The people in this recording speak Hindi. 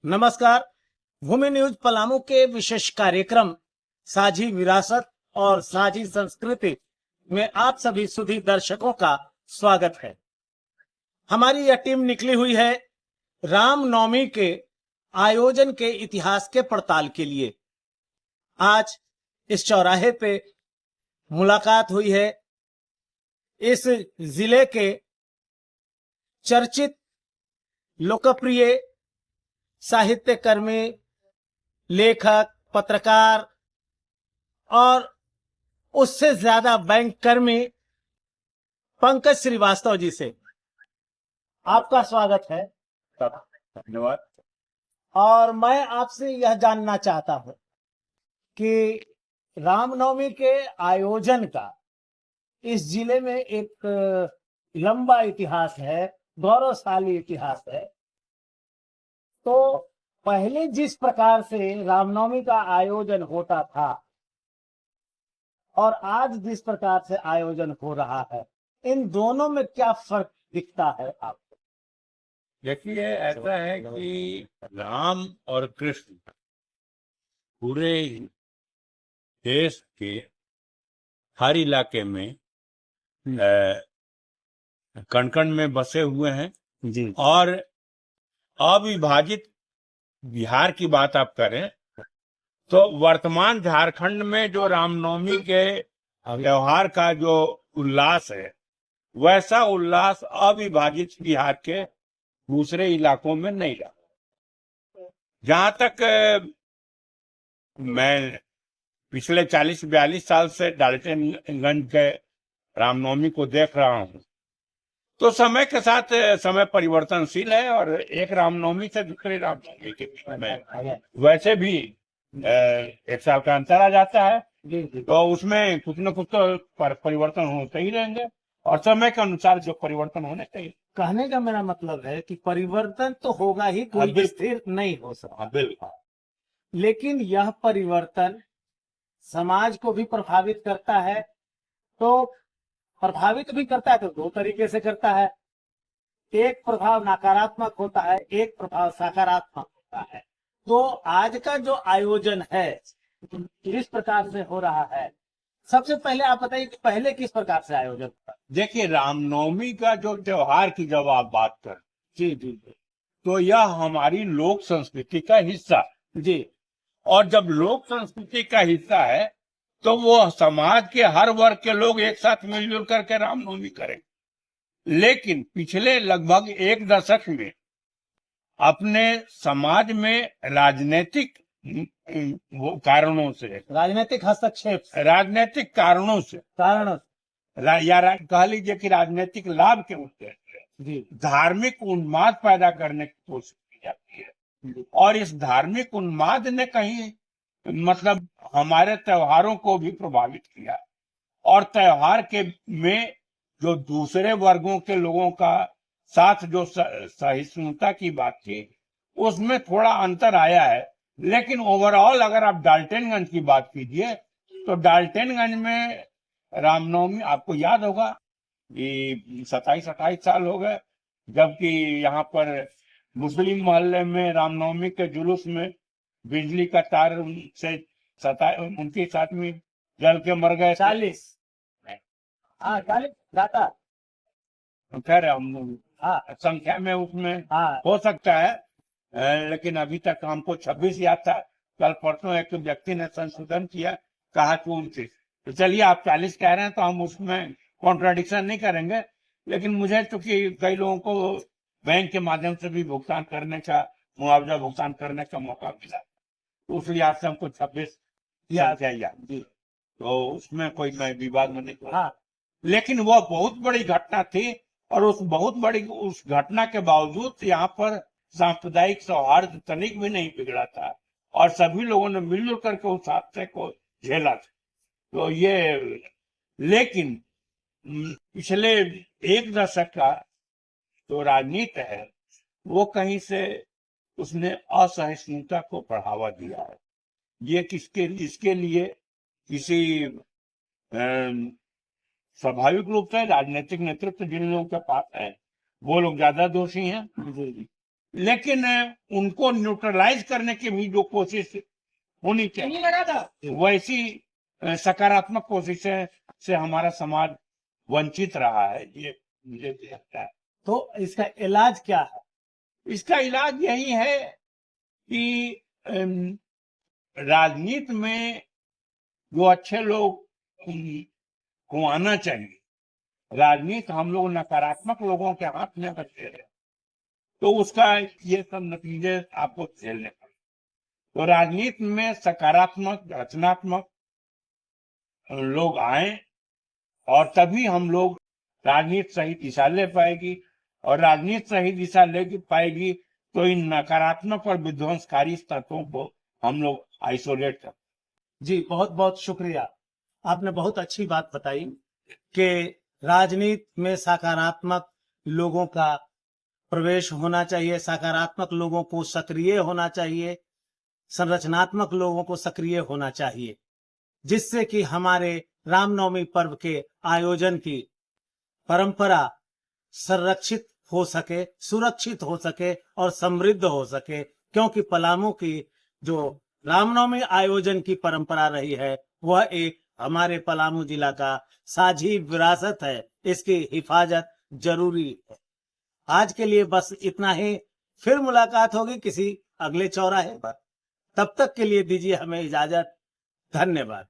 नमस्कार। भूमि न्यूज पलामू के विशेष कार्यक्रम साझी विरासत और साझी संस्कृति में आप सभी सुधी दर्शकों का स्वागत है। हमारी यह टीम निकली हुई है रामनवमी के आयोजन के इतिहास के पड़ताल के लिए। आज इस चौराहे पे मुलाकात हुई है इस जिले के चर्चित लोकप्रिय साहित्यकर्मी, लेखक, पत्रकार और उससे ज्यादा बैंक कर्मी पंकज श्रीवास्तव जी से। आपका स्वागत है। धन्यवाद। और मैं आपसे यह जानना चाहता हूं कि रामनवमी के आयोजन का इस जिले में एक लंबा इतिहास है, गौरवशाली इतिहास है। तो पहले जिस प्रकार से रामनवमी का आयोजन होता था और आज जिस प्रकार से आयोजन हो रहा है, इन दोनों में क्या फर्क दिखता है आपको? देखिए, ऐसा है कि राम और कृष्ण पूरे देश के हर इलाके में कण कण में बसे हुए हैं जी। और अविभाजित बिहार की बात आप करें तो वर्तमान झारखंड में जो रामनवमी के त्योहार का जो उल्लास है, वैसा उल्लास अविभाजित बिहार के दूसरे इलाकों में नहीं रहा। जहां तक मैं पिछले 40-42 साल से डाल्टनगंज के रामनवमी को देख रहा हूं, तो समय के साथ समय परिवर्तनशील है और एक रामनवमी से दूसरे रामनवमी के बीच में वैसे भी एक साल का अंतर आ जाता है। तो उसमें कुछ न कुछ तो परिवर्तन होते ही रहेंगे और समय के अनुसार जो परिवर्तन होने चाहिए। कहने का मेरा मतलब है कि परिवर्तन तो होगा ही, कोई स्थिर नहीं हो सकता। बिल्कुल। लेकिन यह परिवर्तन समाज को भी प्रभावित करता है। तो प्रभावित भी करता है तो दो तरीके से करता है। एक प्रभाव नकारात्मक होता है, एक प्रभाव सकारात्मक होता है। तो आज का जो आयोजन है किस प्रकार से हो रहा है, सबसे पहले आप बताइए कि पहले किस प्रकार से आयोजन होता? देखिए, रामनवमी का जो त्योहार की जब आप बात करें, जी जी जी, तो यह हमारी लोक संस्कृति का हिस्सा जी। और जब लोक संस्कृति का हिस्सा है तो वो समाज के हर वर्ग के लोग एक साथ मिलजुल करके रामनवमी करें। लेकिन पिछले लगभग एक दशक में अपने समाज में राजनीतिक कारणों से, राजनीतिक हस्तक्षेप, राजनीतिक कारणों से, कह लीजिए कि राजनीतिक लाभ के उद्देश्य से धार्मिक उन्माद पैदा करने की कोशिश की जाती है। और इस धार्मिक उन्माद ने कहीं मतलब हमारे त्योहारों को भी प्रभावित किया और त्योहार के में जो दूसरे वर्गों के लोगों का साथ जो सहिष्णुता की बात थी, उसमें थोड़ा अंतर आया है। लेकिन ओवरऑल अगर आप डाल्टनगंज की बात कीजिए तो डाल्टनगंज में रामनवमी, आपको याद होगा कि 27-28 साल हो गए जबकि यहाँ पर मुस्लिम मोहल्ले में रामनवमी के जुलूस में बिजली का तार से 29 आदमी जल के मर गए। 40 दाता खैर संख्या में उसमें हो सकता है, लेकिन अभी तक हमको 26 याद था। कल परसों एक व्यक्ति ने संशोधन किया, कहा कि 29। तो चलिए, आप 40 कह रहे हैं तो हम उसमें कॉन्ट्राडिक्शन नहीं करेंगे। लेकिन मुझे चूंकि कई लोगों को बैंक के माध्यम से भी भुगतान करने का, मुआवजा भुगतान करने का मौका मिला, तो उस लिहाज से हमको 26 याद है। तो उसमें कोई मैं विवाद में नहीं। लेकिन वह बहुत बड़ी घटना थी और उस बहुत बड़ी उस घटना के बावजूद यहाँ पर सांप्रदायिक सौहार्द तनिक भी नहीं बिगड़ा था और सभी लोगों ने मिलजुल करके उस हादसे को झेला था। तो ये, लेकिन पिछले एक दशक का जो राजनीति है वो कहीं से उसने असहिष्णुता को बढ़ावा दिया है। ये इसके लिए किसी स्वाभाविक रूप से राजनीतिक नेतृत्व जिन लोगों के पास है वो लोग ज्यादा दोषी हैं। लेकिन उनको न्यूट्रलाइज करने की भी जो कोशिश होनी चाहिए, वैसी सकारात्मक कोशिशें से हमारा समाज वंचित रहा है, ये मुझे लगता है। तो इसका इलाज क्या है? इसका इलाज यही है कि राजनीति में जो अच्छे लोग को आना चाहिए, राजनीति हम लोग नकारात्मक लोगों के हाथ में करते रहे तो उसका ये सब नतीजे आपको झेलने पड़े। तो राजनीति में सकारात्मक रचनात्मक लोग आए और तभी हम लोग राजनीति सही दिशा ले पाएगी, और राजनीति सही दिशा ले पाएगी तो इन नकारात्मक और विध्वंसकारी तत्वों को हम लोग आइसोलेट कर। जी बहुत बहुत शुक्रिया, आपने बहुत अच्छी बात बताई कि राजनीति में सकारात्मक लोगों का प्रवेश होना चाहिए, सकारात्मक लोगों को सक्रिय होना चाहिए, संरचनात्मक लोगों को सक्रिय होना चाहिए, जिससे कि हमारे रामनवमी पर्व के आयोजन की परंपरा संरक्षित हो सके, सुरक्षित हो सके और समृद्ध हो सके। क्योंकि पलामू की जो रामनवमी आयोजन की परंपरा रही है वह एक हमारे पलामू जिला का साझी विरासत है, इसकी हिफाजत जरूरी है। आज के लिए बस इतना ही, फिर मुलाकात होगी किसी अगले चौराहे पर। तब तक के लिए दीजिए हमें इजाजत। धन्यवाद।